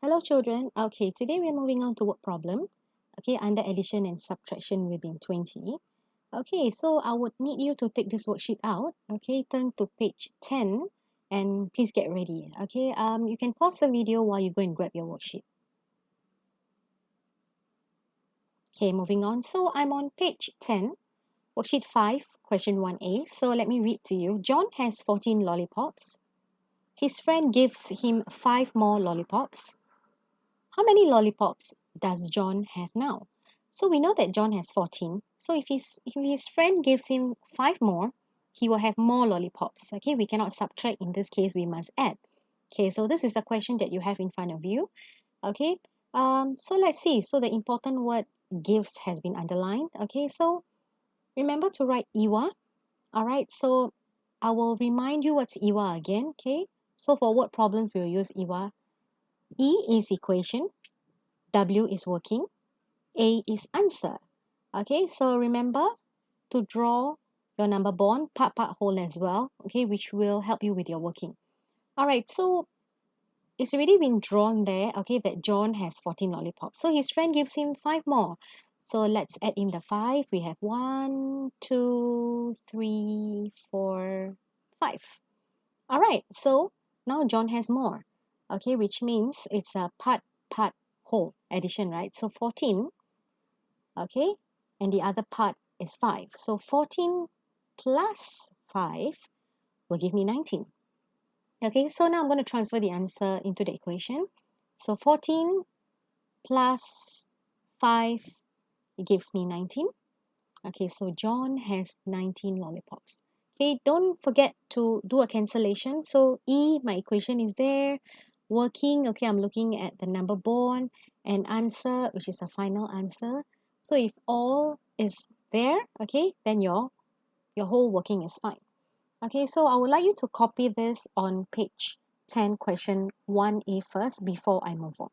Hello children. Okay, today we're moving on to word problem. Okay, under addition and subtraction within 20. Okay, so I would need you to take this worksheet out. Okay, turn to page 10 and please get ready. Okay, you can pause the video while you go and grab your worksheet. Okay, moving on. So I'm on page 10, worksheet 5, question 1a. So let me read to you. John has 14 lollipops. His friend gives him 5 more lollipops. How many lollipops does John have now? So we know that John has 14. So if his friend gives him 5 more, he will have more lollipops. Okay, we cannot subtract. In this case, we must add. Okay, so this is the question that you have in front of you. Okay, so let's see. So the important word gives has been underlined. Okay, so remember to write Iwa. All right, so I will remind you what's Iwa again. Okay, so for word problems, we'll use Iwa. E is equation. W is working, A is answer. Okay, so remember to draw your number bond, part whole as well, okay, which will help you with your working. All right, so it's already been drawn there, okay, that John has 14 lollipops. So his friend gives him 5 more. So let's add in the 5. We have 1, 2, 3, 4, 5. All right, so now John has more, okay, which means it's a part whole addition, right? So 14, okay, and the other part is 5. So 14 plus 5 will give me 19. Okay, so now I'm going to transfer the answer into the equation. So 14 plus 5, it gives me 19. Okay, so John has 19 lollipops. Okay, don't forget to do a cancellation. So E, my equation is there. Working, okay, I'm looking at the number bond and answer, which is the final answer. So if all is there, okay, then your whole working is fine. Okay, so I would like you to copy this on page 10, question 1A first before I move on.